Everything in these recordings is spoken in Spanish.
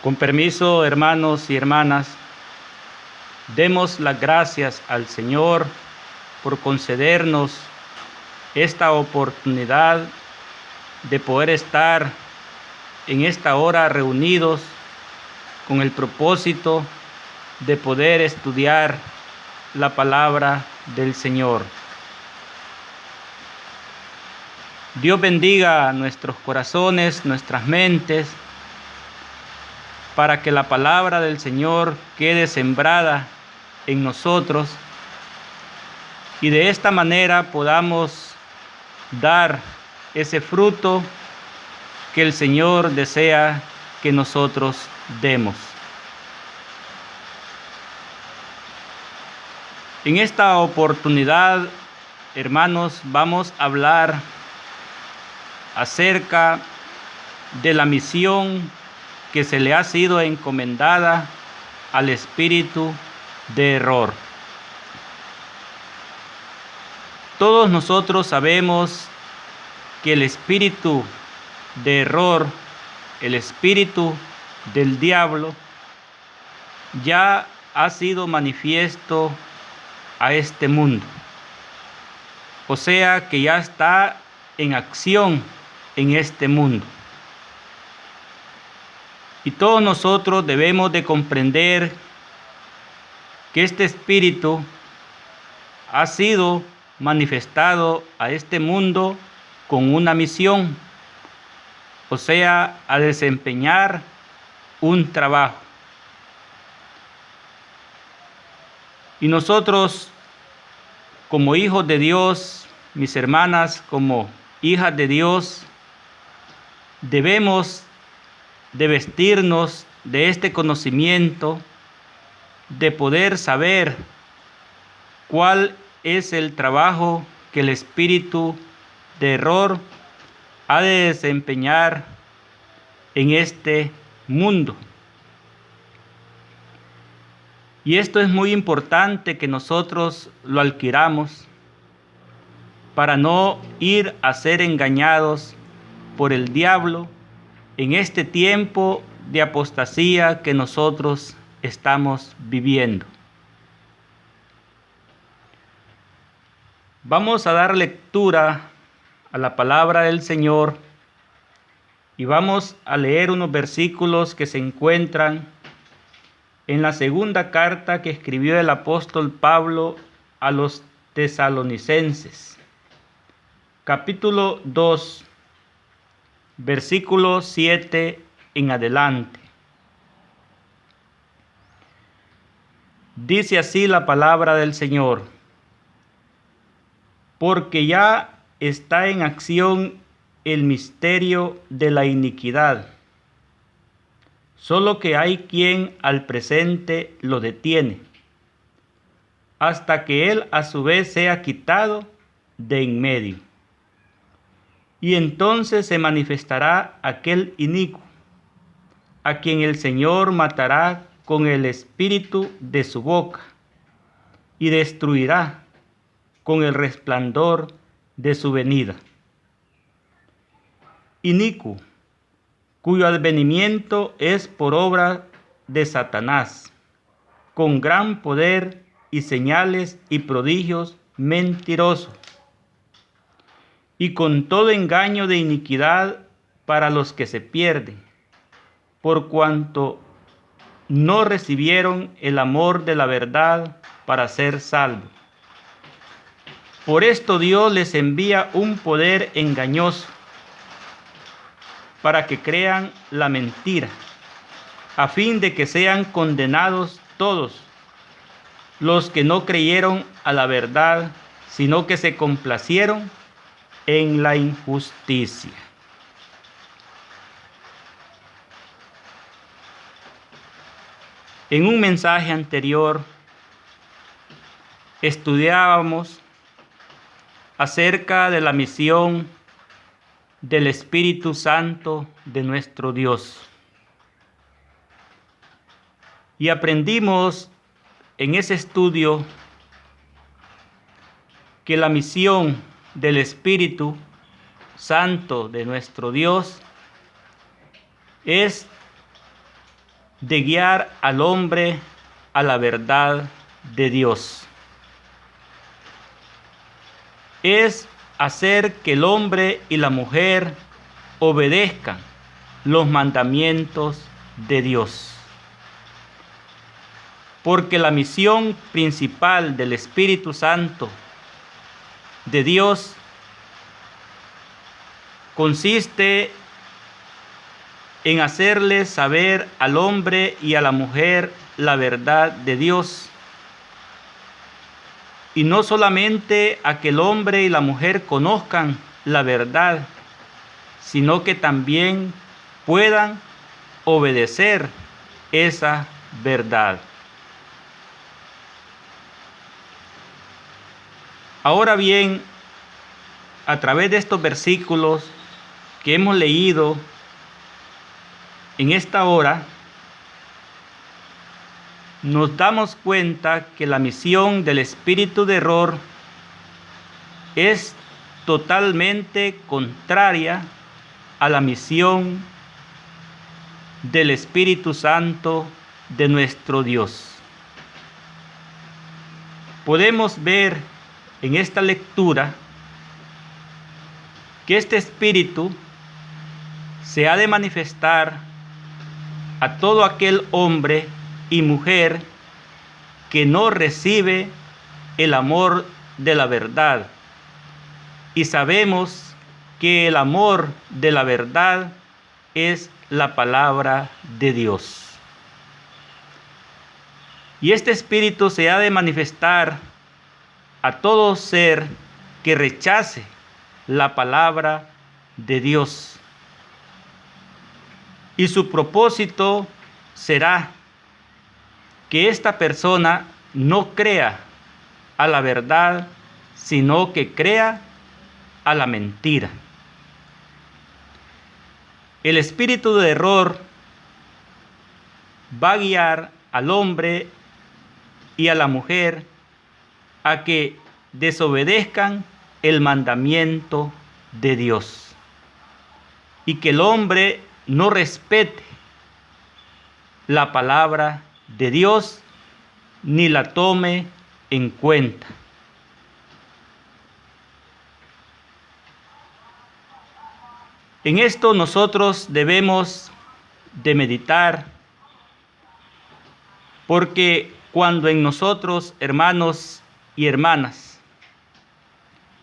Con permiso, hermanos y hermanas, demos las gracias al Señor por concedernos esta oportunidad de poder estar en esta hora reunidos con el propósito de poder estudiar la palabra del Señor. Dios bendiga nuestros corazones, nuestras mentes, para que la palabra del Señor quede sembrada en nosotros y de esta manera podamos dar ese fruto que el Señor desea que nosotros demos. En esta oportunidad, hermanos, vamos a hablar acerca de la misión que se le ha sido encomendada al espíritu de error. Todos nosotros sabemos que el espíritu de error, el espíritu del diablo, ya ha sido manifiesto a este mundo. O sea que ya está en acción en este mundo. Y todos nosotros debemos de comprender que este espíritu ha sido manifestado a este mundo con una misión, o sea, a desempeñar un trabajo. Y nosotros, como hijos de Dios, mis hermanas, como hijas de Dios, debemos de vestirnos de este conocimiento, de poder saber cuál es el trabajo que el espíritu de error ha de desempeñar en este mundo. Y esto es muy importante que nosotros lo adquiramos para no ir a ser engañados por el diablo en este tiempo de apostasía que nosotros estamos viviendo. Vamos a dar lectura a la palabra del Señor y vamos a leer unos versículos que se encuentran en la segunda carta que escribió el apóstol Pablo a los tesalonicenses, capítulo 2, versículo 7 en adelante. Dice así la palabra del Señor: porque ya está en acción el misterio de la iniquidad, solo que hay quien al presente lo detiene, hasta que él a su vez sea quitado de en medio. Y entonces se manifestará aquel inicuo, a quien el Señor matará con el espíritu de su boca, y destruirá con el resplandor de su venida. Inicuo, cuyo advenimiento es por obra de Satanás, con gran poder y señales y prodigios mentirosos, y con todo engaño de iniquidad para los que se pierden, por cuanto no recibieron el amor de la verdad para ser salvos. Por esto Dios les envía un poder engañoso, para que crean la mentira, a fin de que sean condenados todos los que no creyeron a la verdad, sino que se complacieron en la injusticia. En un mensaje anterior estudiábamos acerca de la misión del Espíritu Santo de nuestro Dios. Y aprendimos en ese estudio que la misión del Espíritu Santo de nuestro Dios es de guiar al hombre a la verdad de Dios. Es hacer que el hombre y la mujer obedezcan los mandamientos de Dios. Porque la misión principal del Espíritu Santo de Dios consiste en hacerle saber al hombre y a la mujer la verdad de Dios. Y no solamente a que el hombre y la mujer conozcan la verdad, sino que también puedan obedecer esa verdad. Ahora bien, a través de estos versículos que hemos leído en esta hora, nos damos cuenta que la misión del espíritu de error es totalmente contraria a la misión del Espíritu Santo de nuestro Dios. Podemos ver en esta lectura que este espíritu se ha de manifestar a todo aquel hombre y mujer que no recibe el amor de la verdad. Y sabemos que el amor de la verdad es la palabra de Dios. Y este espíritu se ha de manifestar a todo ser que rechace la palabra de Dios. Y su propósito será que esta persona no crea a la verdad, sino que crea a la mentira. El espíritu de error va a guiar al hombre y a la mujer a que desobedezcan el mandamiento de Dios y que el hombre no respete la palabra de Dios ni la tome en cuenta. En esto nosotros debemos de meditar, porque cuando en nosotros, hermanos y hermanas,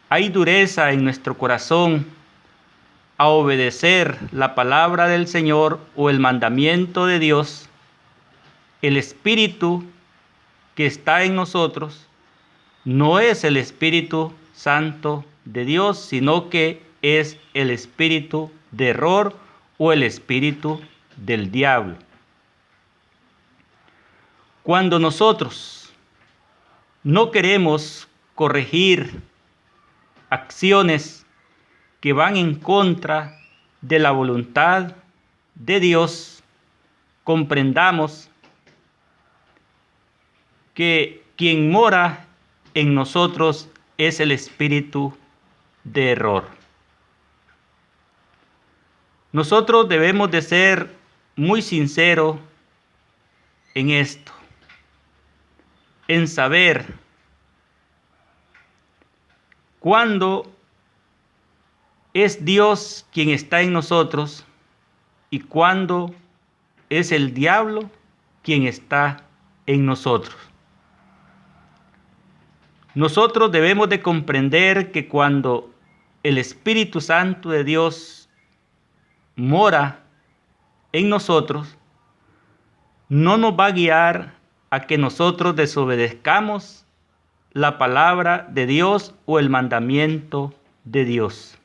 hay dureza en nuestro corazón a obedecer la palabra del Señor o el mandamiento de Dios, el Espíritu que está en nosotros no es el Espíritu Santo de Dios, sino que es el espíritu de error o el espíritu del diablo. Cuando nosotros no queremos corregir acciones que van en contra de la voluntad de Dios, comprendamos que quien mora en nosotros es el espíritu de error. Nosotros debemos de ser muy sinceros en esto, en saber cuándo es Dios quien está en nosotros y cuándo es el diablo quien está en nosotros. Nosotros debemos de comprender que cuando el Espíritu Santo de Dios mora en nosotros, no nos va a guiar a que nosotros desobedezcamos la palabra de Dios o el mandamiento de Dios.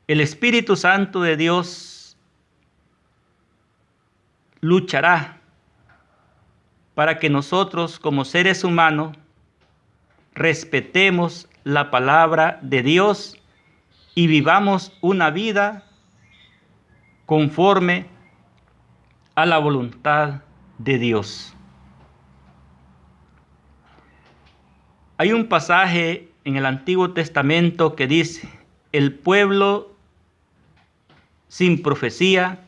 El Espíritu Santo de Dios luchará para que nosotros como seres humanos respetemos la palabra de Dios y vivamos una vida conforme a la voluntad de Dios. Hay un pasaje en el Antiguo Testamento que dice: el pueblo sin profecía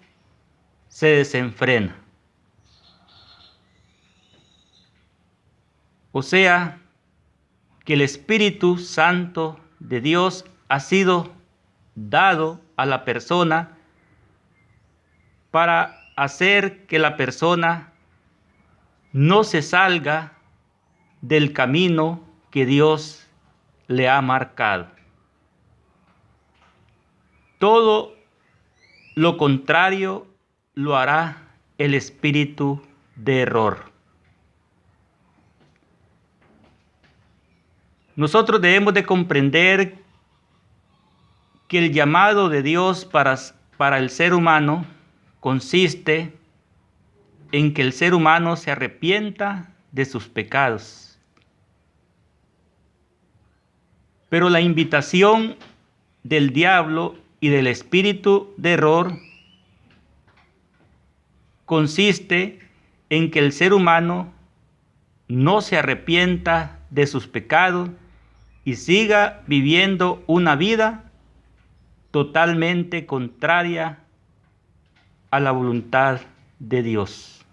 se desenfrena. O sea, que el Espíritu Santo de Dios ha sido dado a la persona para hacer que la persona no se salga del camino que Dios le ha marcado. Todo lo contrario lo hará el espíritu de error. Nosotros debemos de comprender que el llamado de Dios para el ser humano consiste en que el ser humano se arrepienta de sus pecados. Pero la invitación del diablo y del espíritu de error consiste en que el ser humano no se arrepienta de sus pecados y siga viviendo una vida totalmente contraria a la voluntad de Dios.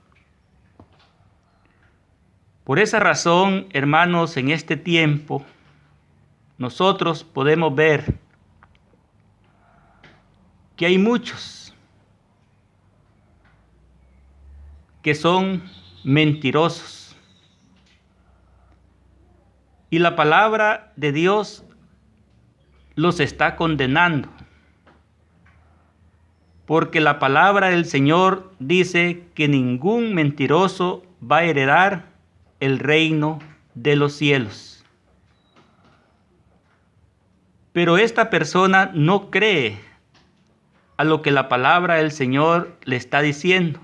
Por esa razón, hermanos, en este tiempo, nosotros podemos ver que hay muchos que son mentirosos. Y la palabra de Dios los está condenando. Porque la palabra del Señor dice que ningún mentiroso va a heredar el reino de los cielos. Pero esta persona no cree a lo que la palabra del Señor le está diciendo,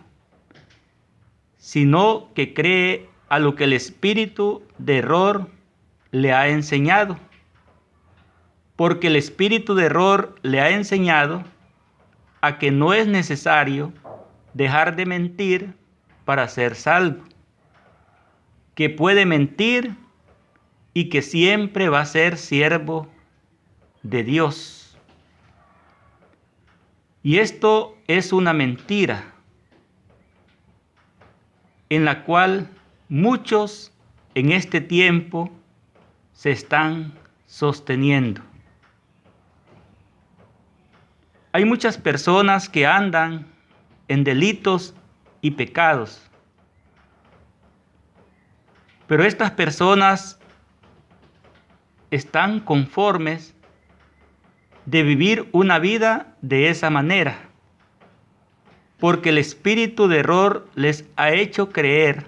sino que cree a lo que el espíritu de error le ha enseñado. Porque el espíritu de error le ha enseñado a que no es necesario dejar de mentir para ser salvo, que puede mentir y que siempre va a ser siervo de Dios. Y esto es una mentira en la cual muchos en este tiempo se están sosteniendo. Hay muchas personas que andan en delitos y pecados, pero estas personas están conformes de vivir una vida de esa manera, porque el espíritu de error les ha hecho creer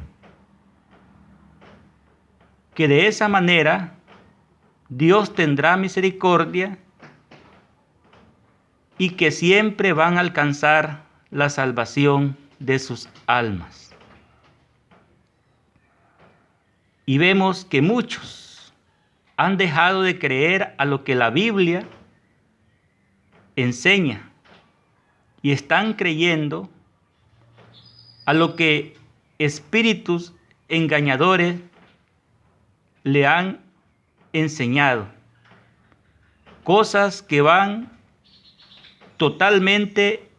que de esa manera Dios tendrá misericordia y que siempre van a alcanzar la salvación de sus almas. Y vemos que muchos han dejado de creer a lo que la Biblia enseña y están creyendo a lo que espíritus engañadores le han enseñado. Cosas que van totalmente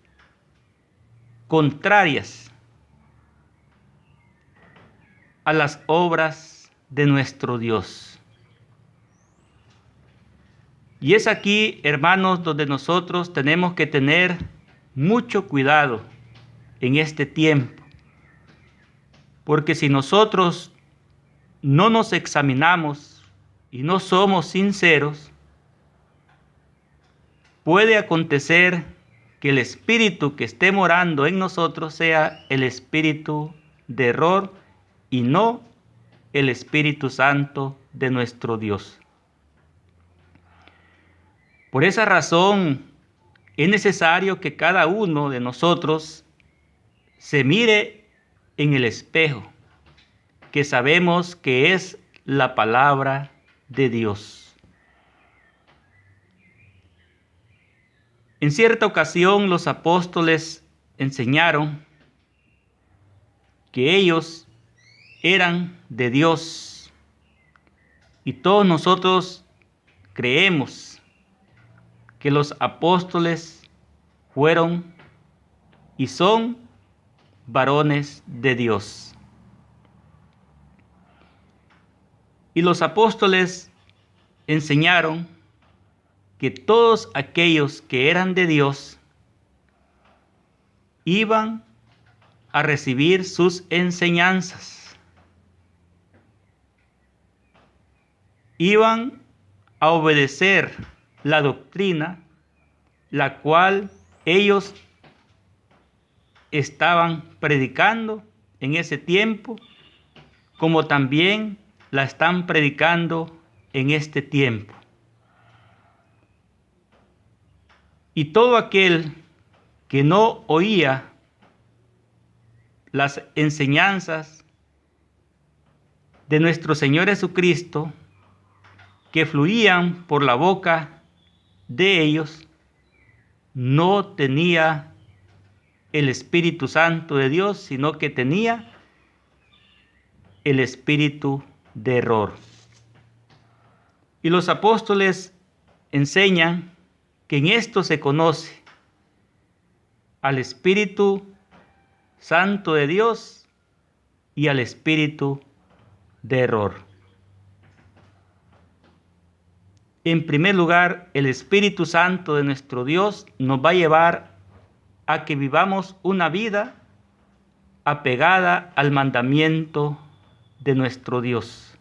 contrarias a las obras de nuestro Dios. Y es aquí, hermanos, donde nosotros tenemos que tener mucho cuidado en este tiempo. Porque si nosotros no nos examinamos y no somos sinceros, puede acontecer que el espíritu que esté morando en nosotros sea el espíritu de error y no el Espíritu Santo de nuestro Dios. Por esa razón es necesario que cada uno de nosotros se mire en el espejo, que sabemos que es la palabra de Dios. En cierta ocasión los apóstoles enseñaron que ellos eran de Dios y todos nosotros creemos que los apóstoles fueron y son varones de Dios. Y los apóstoles enseñaron que todos aquellos que eran de Dios iban a recibir sus enseñanzas, iban a obedecer la doctrina la cual ellos estaban predicando en ese tiempo, como también la están predicando en este tiempo. Y todo aquel que no oía las enseñanzas de nuestro Señor Jesucristo, que fluían por la boca de ellos, no tenía el Espíritu Santo de Dios, sino que tenía el espíritu de error. Y los apóstoles enseñan que en esto se conoce al Espíritu Santo de Dios y al espíritu de error. En primer lugar, el Espíritu Santo de nuestro Dios nos va a llevar a que vivamos una vida apegada al mandamiento de nuestro Dios.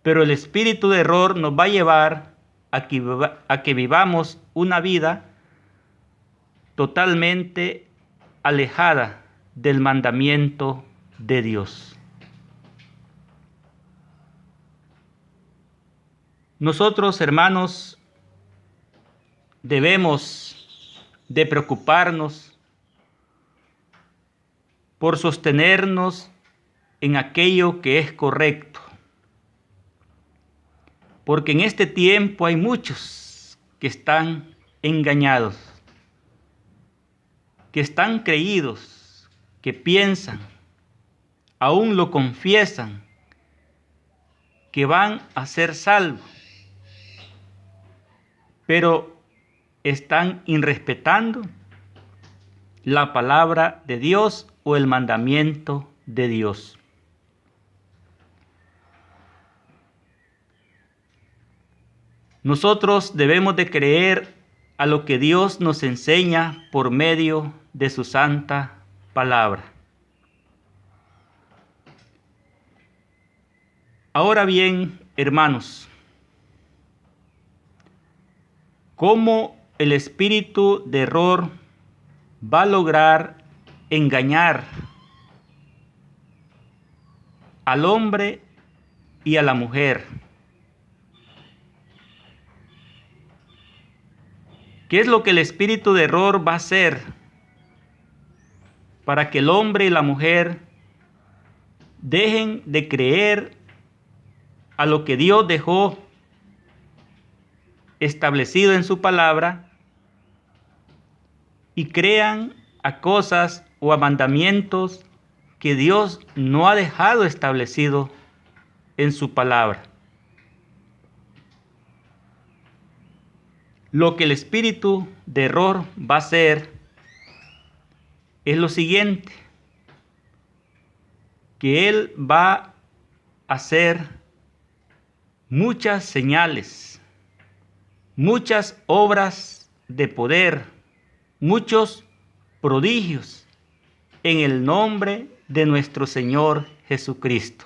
Pero el espíritu de error nos va a llevar a que vivamos una vida totalmente alejada del mandamiento de Dios. Nosotros, hermanos, debemos de preocuparnos por sostenernos en aquello que es correcto. Porque en este tiempo hay muchos que están engañados, que están creídos, que piensan, aún lo confiesan, que van a ser salvos, pero están irrespetando la palabra de Dios o el mandamiento de Dios. Nosotros debemos de creer a lo que Dios nos enseña por medio de su santa palabra. Ahora bien, hermanos, ¿cómo el espíritu de error va a lograr engañar al hombre y a la mujer? ¿Qué es lo que el espíritu de error va a hacer para que el hombre y la mujer dejen de creer a lo que Dios dejó establecido en su palabra y crean a cosas o a mandamientos que Dios no ha dejado establecido en su palabra? Lo que el espíritu de error va a hacer es lo siguiente, que él va a hacer muchas señales, muchas obras de poder, muchos prodigios en el nombre de nuestro Señor Jesucristo.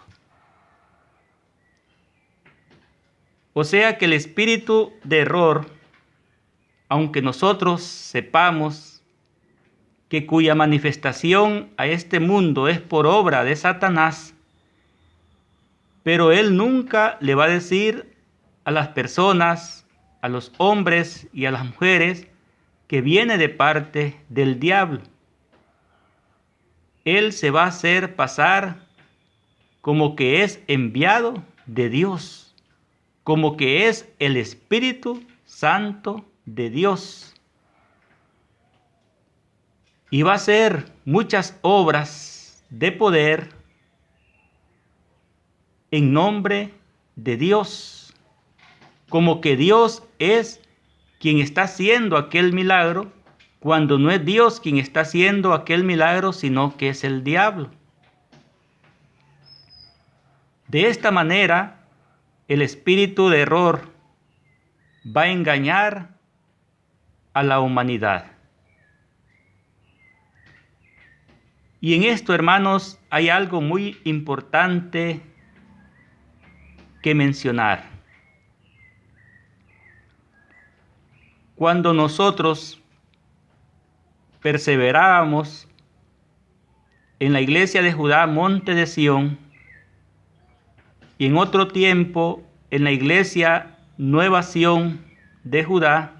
O sea que el espíritu de error, aunque nosotros sepamos que cuya manifestación a este mundo es por obra de Satanás, pero él nunca le va a decir a las personas, a los hombres y a las mujeres, que viene de parte del diablo. Él se va a hacer pasar como que es enviado de Dios, como que es el Espíritu Santo de Dios. Y va a hacer muchas obras de poder en nombre de Dios, como que Dios es quien está haciendo aquel milagro cuando no es Dios quien está haciendo aquel milagro, sino que es el diablo. De esta manera, el espíritu de error va a engañar a la humanidad. Y en esto, hermanos, hay algo muy importante que mencionar. Cuando nosotros perseverábamos en la iglesia de Judá, Monte de Sión, y en otro tiempo en la iglesia Nueva Sión de Judá,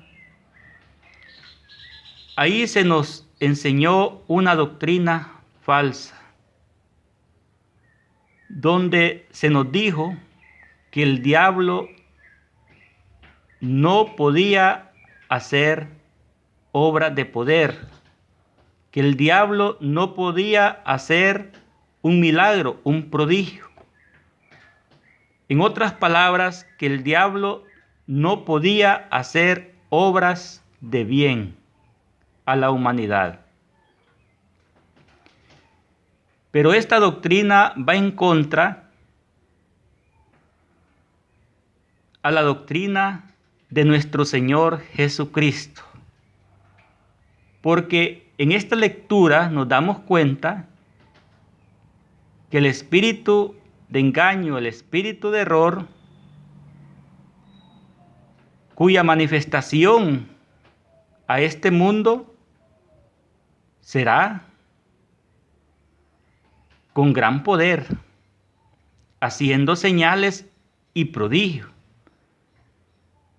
ahí se nos enseñó una doctrina falsa, donde se nos dijo que el diablo no podía hacer obras de poder, que el diablo no podía hacer un milagro, un prodigio. En otras palabras, que el diablo no podía hacer obras de bien a la humanidad. Pero esta doctrina va en contra a la doctrina de nuestro Señor Jesucristo. Porque en esta lectura nos damos cuenta que el espíritu de engaño, el espíritu de error, cuya manifestación a este mundo será con gran poder, haciendo señales y prodigios.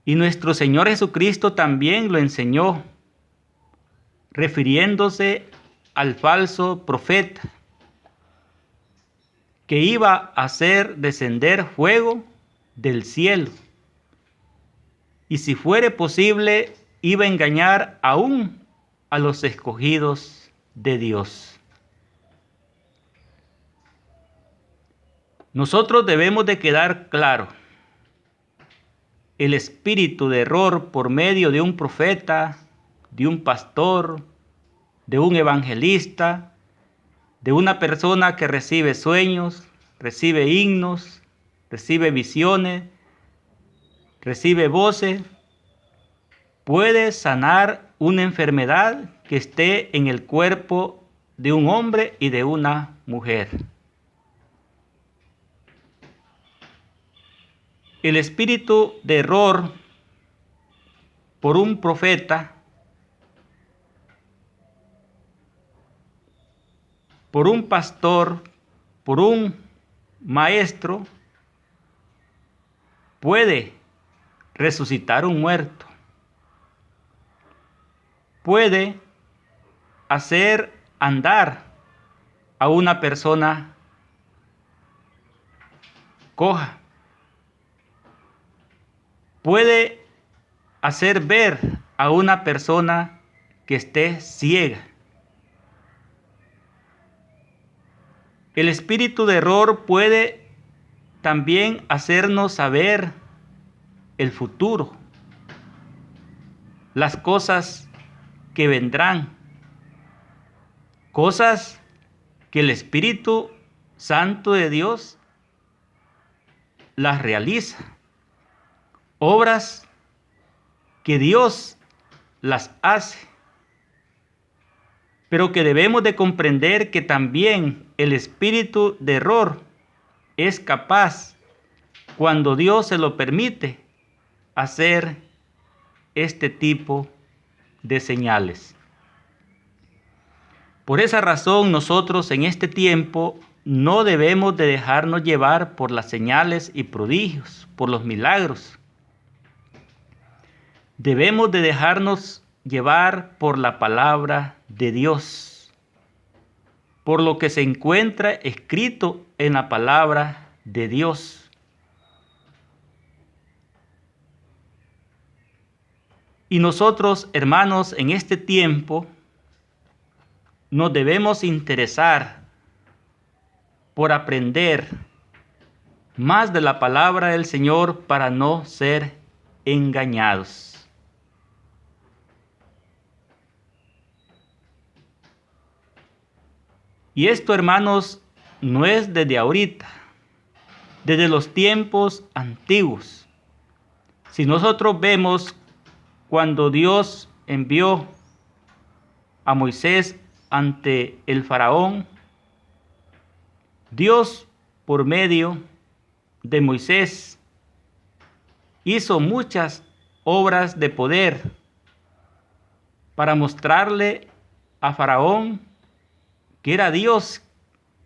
Y nuestro Señor Jesucristo también lo enseñó, refiriéndose al falso profeta, que iba a hacer descender fuego del cielo, y si fuere posible, iba a engañar aún a los escogidos de Dios. Nosotros debemos de quedar claro, el espíritu de error por medio de un profeta, de un pastor, de un evangelista, de una persona que recibe sueños, recibe himnos, recibe visiones, recibe voces, puede sanar una enfermedad que esté en el cuerpo de un hombre y de una mujer. El espíritu de error por un profeta, por un pastor, por un maestro, puede resucitar un muerto, puede hacer andar a una persona coja, puede hacer ver a una persona que esté ciega. El espíritu de error puede también hacernos saber el futuro, las cosas que vendrán, cosas que el Espíritu Santo de Dios las realiza, obras que Dios las hace, pero que debemos de comprender que también el espíritu de error es capaz, cuando Dios se lo permite, hacer este tipo de señales. Por esa razón, nosotros en este tiempo no debemos de dejarnos llevar por las señales y prodigios, por los milagros. Debemos de dejarnos llevar por la palabra de Dios, por lo que se encuentra escrito en la palabra de Dios. Y nosotros, hermanos, en este tiempo nos debemos interesar por aprender más de la palabra del Señor para no ser engañados. Y esto, hermanos, no es desde ahorita, desde los tiempos antiguos. Si nosotros vemos cuando Dios envió a Moisés ante el faraón, Dios, por medio de Moisés, hizo muchas obras de poder para mostrarle a faraón que era Dios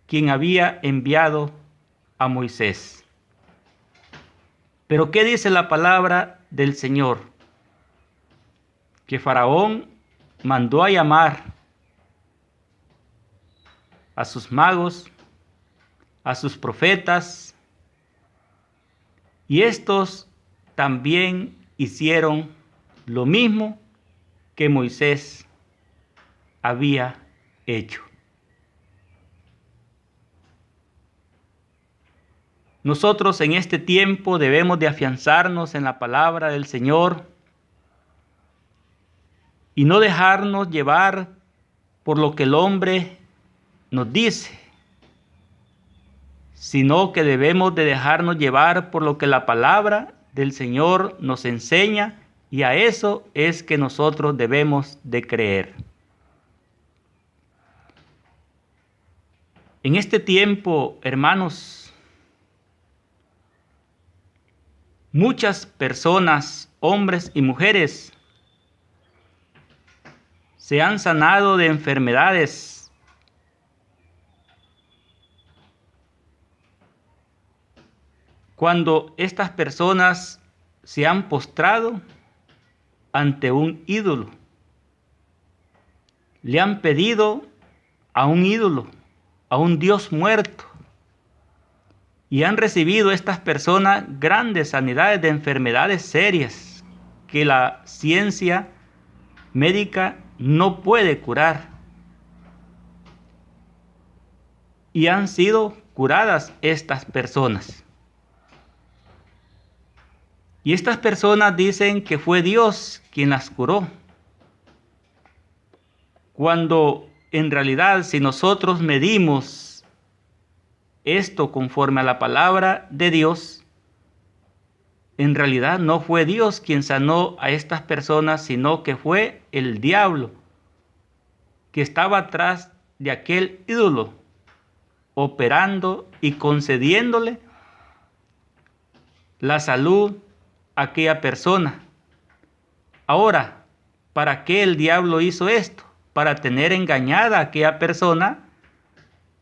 quien había enviado a Moisés. Pero ¿qué dice la palabra del Señor? Que faraón mandó a llamar a sus magos, a sus profetas, y estos también hicieron lo mismo que Moisés había hecho. Nosotros en este tiempo debemos de afianzarnos en la palabra del Señor y no dejarnos llevar por lo que el hombre nos dice, sino que debemos de dejarnos llevar por lo que la palabra del Señor nos enseña, y a eso es que nosotros debemos de creer. En este tiempo, hermanos, muchas personas, hombres y mujeres, se han sanado de enfermedades. Cuando estas personas se han postrado ante un ídolo, le han pedido a un ídolo, a un Dios muerto, y han recibido estas personas grandes sanidades de enfermedades serias que la ciencia médica no puede curar. Y han sido curadas estas personas. Y estas personas dicen que fue Dios quien las curó. Cuando en realidad, si nosotros medimos esto conforme a la palabra de Dios, en realidad no fue Dios quien sanó a estas personas, sino que fue el diablo que estaba atrás de aquel ídolo, operando y concediéndole la salud a aquella persona. Ahora, ¿para qué el diablo hizo esto? Para tener engañada a aquella persona,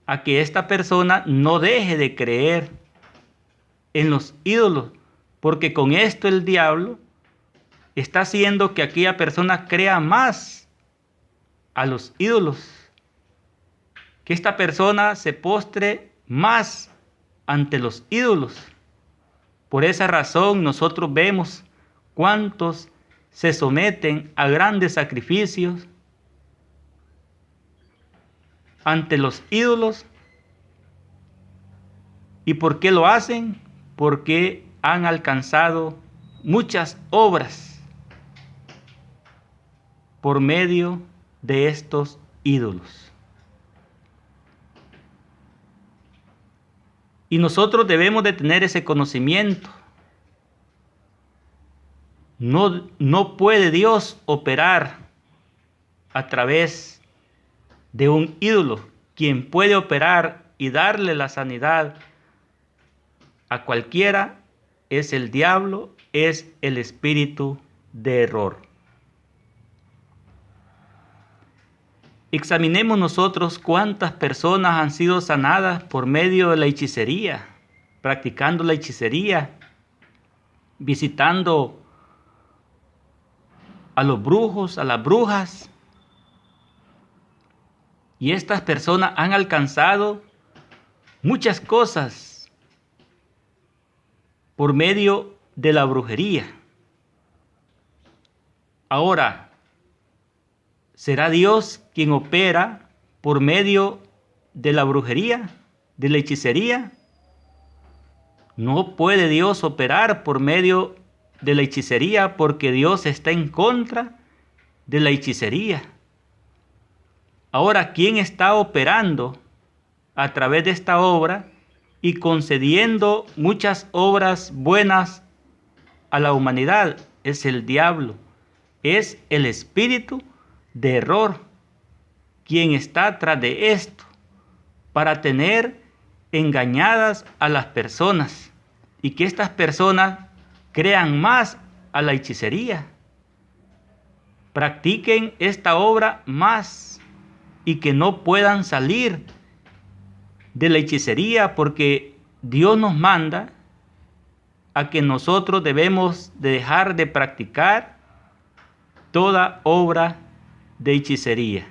a que esta persona no deje de creer en los ídolos, porque con esto el diablo está haciendo que aquella persona crea más a los ídolos, que esta persona se postre más ante los ídolos. Por esa razón nosotros vemos cuántos se someten a grandes sacrificios ante los ídolos. ¿Y por qué lo hacen? Porque han alcanzado muchas obras por medio de estos ídolos. Y nosotros debemos de tener ese conocimiento. No puede Dios operar a través de un ídolo. Quien puede operar y darle la sanidad a cualquiera es el diablo, es el espíritu de error. Examinemos nosotros cuántas personas han sido sanadas por medio de la hechicería, practicando la hechicería, visitando a los brujos, a las brujas. Y estas personas han alcanzado muchas cosas por medio de la brujería. Ahora, ¿será Dios quien opera por medio de la brujería, de la hechicería? No puede Dios operar por medio de la hechicería, porque Dios está en contra de la hechicería. Ahora, ¿quién está operando a través de esta obra y concediendo muchas obras buenas a la humanidad es el diablo, es el espíritu de error quien está tras de esto para tener engañadas a las personas y que estas personas crean más a la hechicería, practiquen esta obra más y que no puedan salir de la hechicería, porque Dios nos manda a que nosotros debemos de dejar de practicar toda obra de hechicería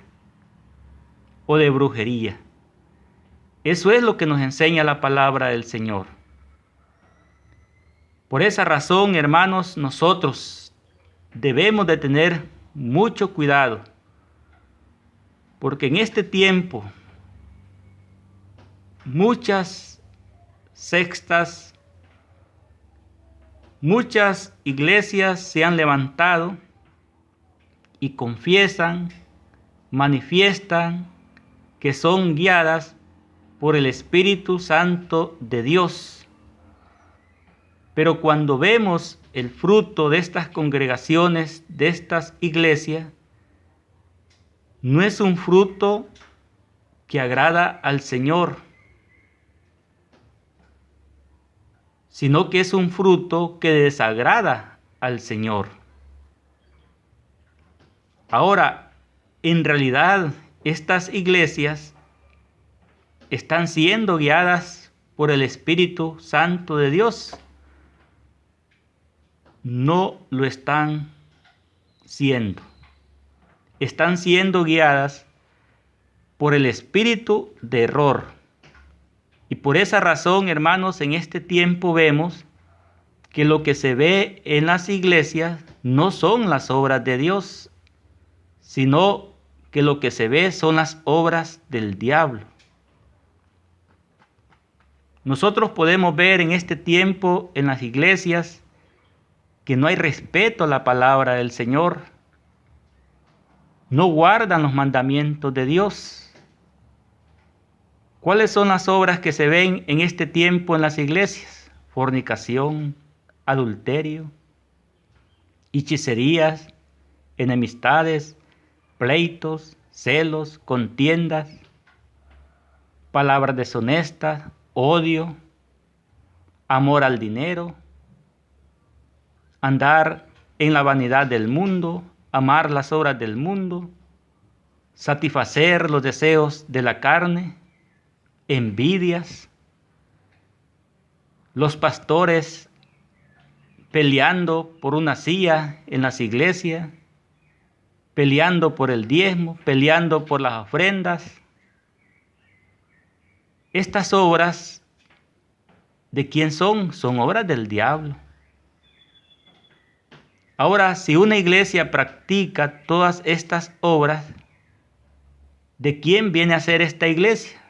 o de brujería. Eso es lo que nos enseña la palabra del Señor. Por esa razón, hermanos, nosotros debemos de tener mucho cuidado, porque en este tiempo muchas sectas, muchas iglesias se han levantado y confiesan, manifiestan que son guiadas por el Espíritu Santo de Dios. Pero cuando vemos el fruto de estas congregaciones, de estas iglesias, no es un fruto que agrada al Señor, sino que es un fruto que desagrada al Señor. Ahora, en realidad, estas iglesias están siendo guiadas por el Espíritu Santo de Dios. No lo están siendo. Están siendo guiadas por el espíritu de error. Y por esa razón, hermanos, en este tiempo vemos que lo que se ve en las iglesias no son las obras de Dios, sino que lo que se ve son las obras del diablo. Nosotros podemos ver en este tiempo en las iglesias que no hay respeto a la palabra del Señor, no guardan los mandamientos de Dios. ¿Cuáles son las obras que se ven en este tiempo en las iglesias? Fornicación, adulterio, hechicerías, enemistades, pleitos, celos, contiendas, palabras deshonestas, odio, amor al dinero, andar en la vanidad del mundo, amar las obras del mundo, satisfacer los deseos de la carne, envidias, los pastores peleando por una silla en las iglesias, peleando por el diezmo, peleando por las ofrendas. Estas obras, ¿de quién son? Son obras del diablo. Ahora, si una iglesia practica todas estas obras, ¿de quién viene a ser esta iglesia?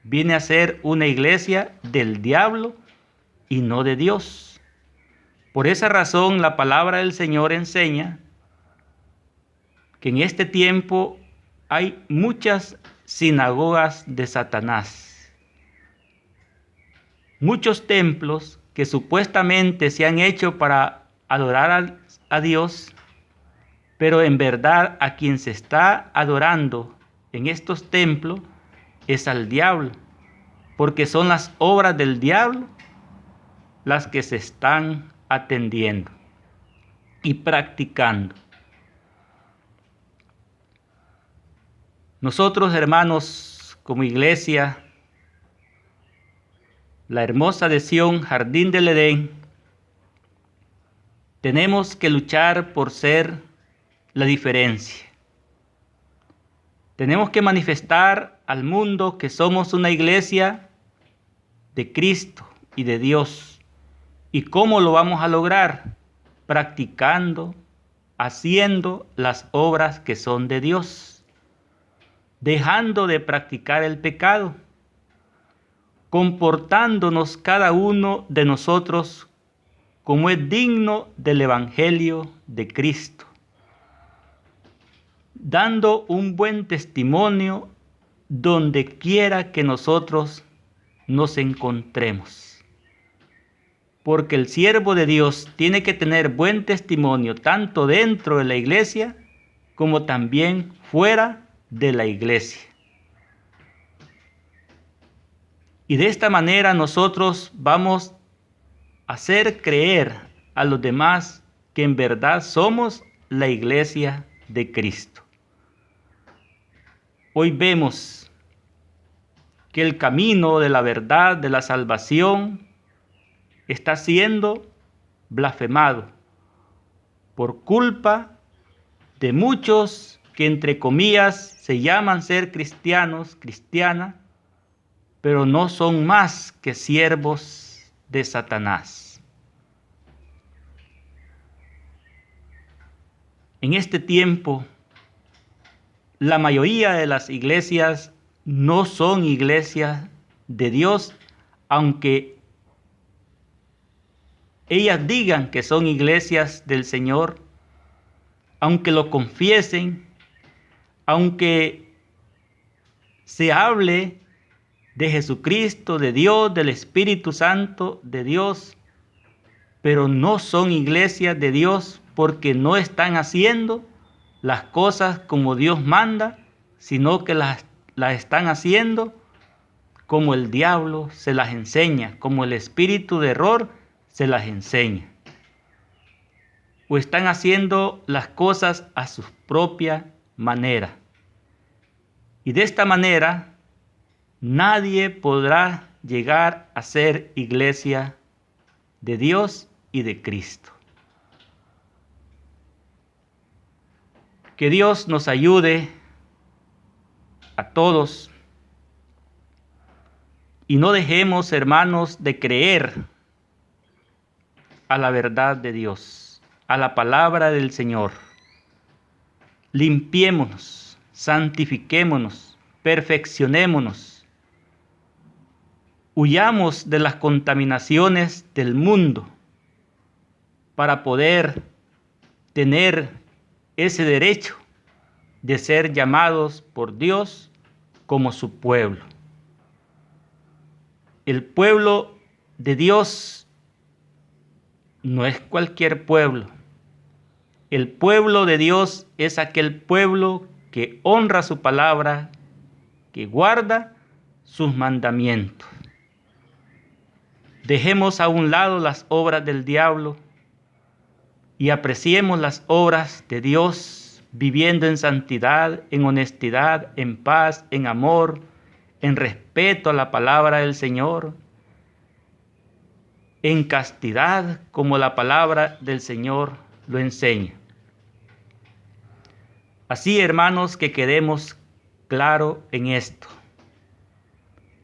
Viene a ser una iglesia del diablo y no de Dios. Por esa razón, la palabra del Señor enseña que en este tiempo hay muchas sinagogas de Satanás. Muchos templos que supuestamente se han hecho para adorar a Dios, pero en verdad a quien se está adorando en estos templos es al diablo, porque son las obras del diablo las que se están atendiendo y practicando. Nosotros, hermanos, como iglesia, la hermosa de Sión, Jardín del Edén, tenemos que luchar por ser la diferencia. Tenemos que manifestar al mundo que somos una iglesia de Cristo y de Dios. ¿Y cómo lo vamos a lograr? Practicando, haciendo las obras que son de Dios, dejando de practicar el pecado, comportándonos cada uno de nosotros como es digno del Evangelio de Cristo, dando un buen testimonio donde quiera que nosotros nos encontremos. Porque el siervo de Dios tiene que tener buen testimonio tanto dentro de la iglesia como también fuera de la iglesia. Y de esta manera nosotros vamos a hacer creer a los demás que en verdad somos la iglesia de Cristo. Hoy vemos que el camino de la verdad, de la salvación, está siendo blasfemado por culpa de muchos que entre comillas se llaman ser cristianos, cristianas, pero no son más que siervos de Satanás. En este tiempo, la mayoría de las iglesias no son iglesias de Dios, aunque ellas digan que son iglesias del Señor, aunque lo confiesen, aunque se hable de Jesucristo, de Dios, del Espíritu Santo de Dios, pero no son iglesias de Dios porque no están haciendo las cosas como Dios manda, sino que las están haciendo como el diablo se las enseña, como el espíritu de error se las enseña. O están haciendo las cosas a su propia manera. Y de esta manera, nadie podrá llegar a ser iglesia de Dios y de Cristo. Que Dios nos ayude a todos y no dejemos, hermanos, de creer a la verdad de Dios, a la palabra del Señor. Limpiémonos, santifiquémonos, perfeccionémonos. Huyamos de las contaminaciones del mundo para poder tener ese derecho de ser llamados por Dios como su pueblo. El pueblo de Dios no es cualquier pueblo. El pueblo de Dios es aquel pueblo que honra su palabra, que guarda sus mandamientos. Dejemos a un lado las obras del diablo y apreciemos las obras de Dios, viviendo en santidad, en honestidad, en paz, en amor, en respeto a la palabra del Señor, en castidad como la palabra del Señor lo enseña. Así, hermanos, que quedemos claro en esto.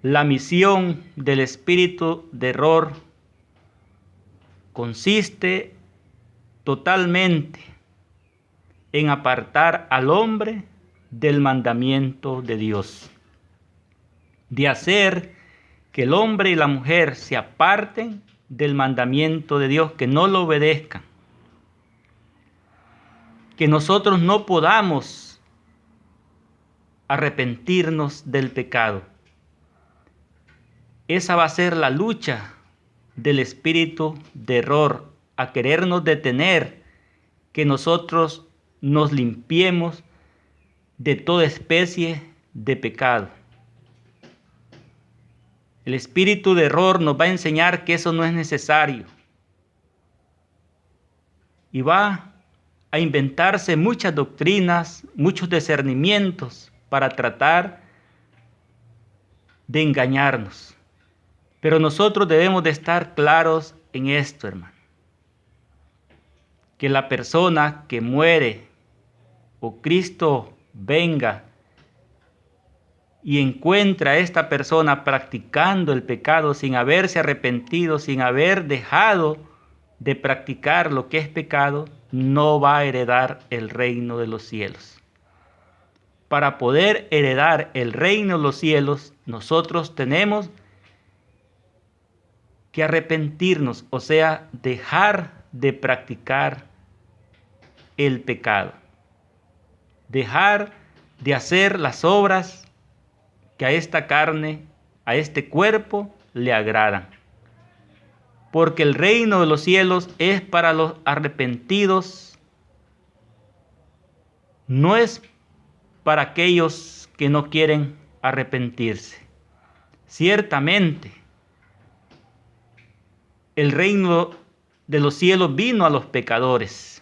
La misión del espíritu de error consiste totalmente en apartar al hombre del mandamiento de Dios, de hacer que el hombre y la mujer se aparten del mandamiento de Dios, que no lo obedezcan, que nosotros no podamos arrepentirnos del pecado. Esa va a ser la lucha del espíritu de error, a querernos detener, que nosotros nos limpiemos de toda especie de pecado. El espíritu de error nos va a enseñar que eso no es necesario. Y va a inventarse muchas doctrinas, muchos discernimientos para tratar de engañarnos. Pero nosotros debemos de estar claros en esto, hermano. Que la persona que muere o Cristo venga y encuentra a esta persona practicando el pecado sin haberse arrepentido, sin haber dejado de practicar lo que es pecado, no va a heredar el reino de los cielos. Para poder heredar el reino de los cielos, nosotros tenemos que arrepentirnos, o sea, dejar de practicar el pecado. Dejar de hacer las obras que a esta carne, a este cuerpo, le agradan. Porque el reino de los cielos es para los arrepentidos, no es para aquellos que no quieren arrepentirse. Ciertamente, el reino de los cielos vino a los pecadores.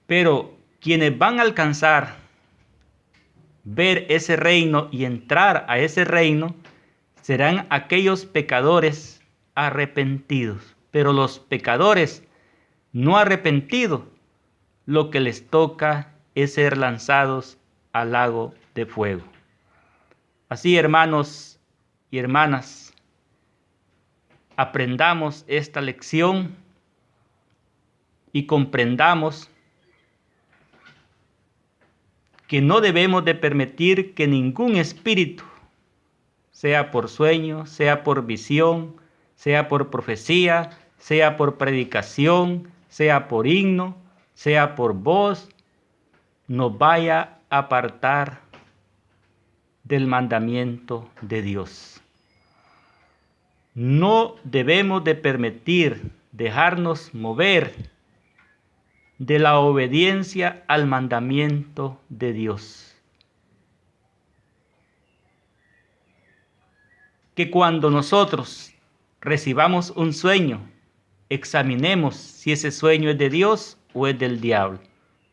Pero quienes van a alcanzar ver ese reino y entrar a ese reino serán aquellos pecadores arrepentidos. Pero los pecadores no arrepentidos, lo que les toca es ser lanzados al lago de fuego. Así, hermanos y hermanas, aprendamos esta lección y comprendamos que no debemos de permitir que ningún espíritu, sea por sueño, sea por visión, sea por profecía, sea por predicación, sea por himno, sea por voz, nos vaya a apartar del mandamiento de Dios. No debemos de permitir dejarnos mover de la obediencia al mandamiento de Dios. Que cuando nosotros recibamos un sueño, examinemos si ese sueño es de Dios o es del diablo.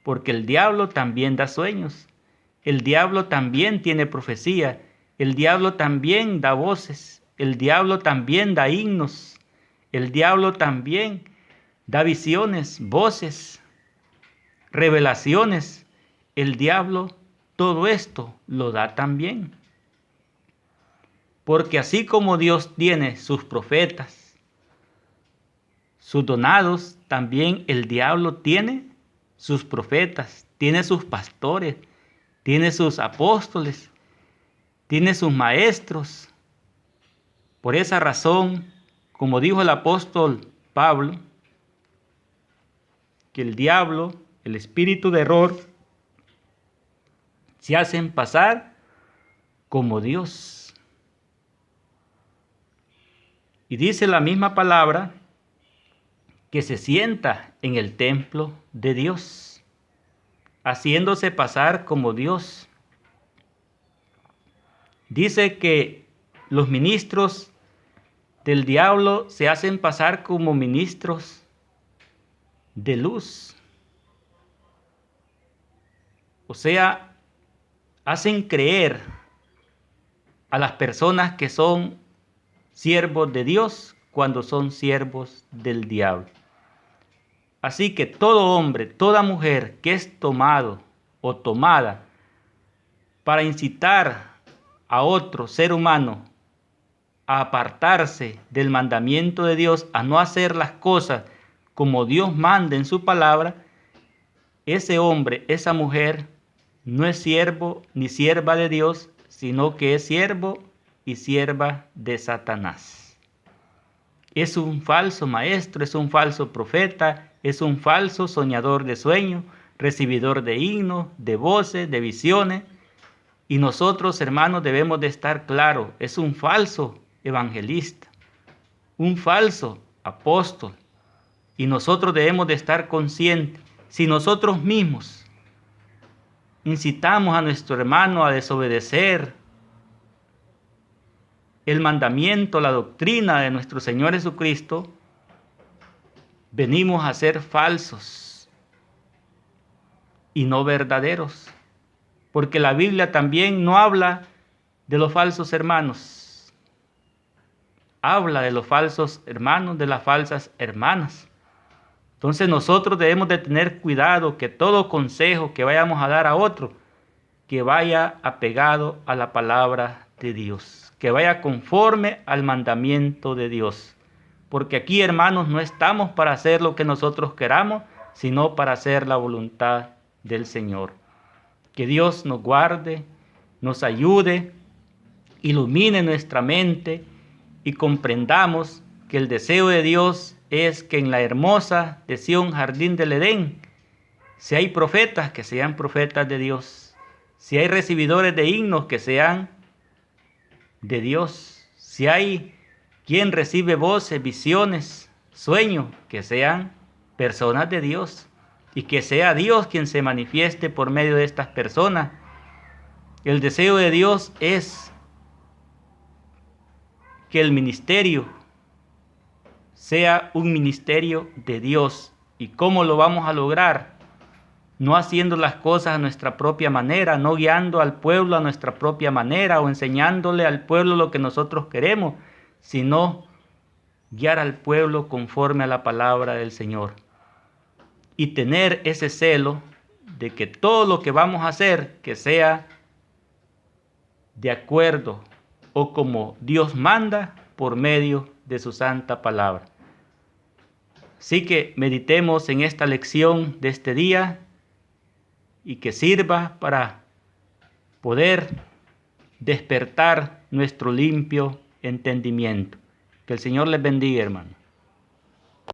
Porque el diablo también da sueños. El diablo también tiene profecía. El diablo también da voces. El diablo también da himnos. El diablo también da visiones, voces, revelaciones. El diablo todo esto lo da también. Porque así como Dios tiene sus profetas, sus donados, también el diablo tiene sus profetas, tiene sus pastores, tiene sus apóstoles, tiene sus maestros. Por esa razón, como dijo el apóstol Pablo, que el diablo, el espíritu de error, se hacen pasar como Dios. Y dice la misma palabra que se sienta en el templo de Dios, haciéndose pasar como Dios. Dice que los ministros del diablo se hacen pasar como ministros de luz. O sea, hacen creer a las personas que son siervos de Dios cuando son siervos del diablo. Así que todo hombre, toda mujer que es tomado o tomada para incitar a otro ser humano a apartarse del mandamiento de Dios, a no hacer las cosas como Dios manda en su palabra, ese hombre, esa mujer, no es siervo ni sierva de Dios, sino que es siervo y sierva de Satanás. Es un falso maestro, es un falso profeta, es un falso soñador de sueños, recibidor de himnos, de voces, de visiones. Y nosotros, hermanos, debemos de estar claros, es un falso evangelista, un falso apóstol. Y nosotros debemos de estar conscientes, si nosotros mismos incitamos a nuestro hermano a desobedecer el mandamiento, la doctrina de nuestro Señor Jesucristo, venimos a ser falsos y no verdaderos. Porque la Biblia también no habla de los falsos hermanos. Habla de los falsos hermanos, de las falsas hermanas. Entonces nosotros debemos de tener cuidado que todo consejo que vayamos a dar a otro, que vaya apegado a la palabra de Dios, que vaya conforme al mandamiento de Dios. Porque aquí, hermanos, no estamos para hacer lo que nosotros queramos, sino para hacer la voluntad del Señor. Que Dios nos guarde, nos ayude, ilumine nuestra mente y comprendamos que el deseo de Dios es que en la hermosa de Sión, jardín del Edén, si hay profetas, que sean profetas de Dios. Si hay recibidores de himnos, que sean de Dios. Si hay quien recibe voces, visiones, sueños, que sean personas de Dios. Y que sea Dios quien se manifieste por medio de estas personas. El deseo de Dios es que el ministerio sea un ministerio de Dios. ¿Y cómo lo vamos a lograr? No haciendo las cosas a nuestra propia manera, no guiando al pueblo a nuestra propia manera o enseñándole al pueblo lo que nosotros queremos, sino guiar al pueblo conforme a la palabra del Señor. Y tener ese celo de que todo lo que vamos a hacer, que sea de acuerdo o como Dios manda por medio de su santa palabra. Así que meditemos en esta lección de este día y que sirva para poder despertar nuestro limpio entendimiento. Que el Señor les bendiga, hermanos.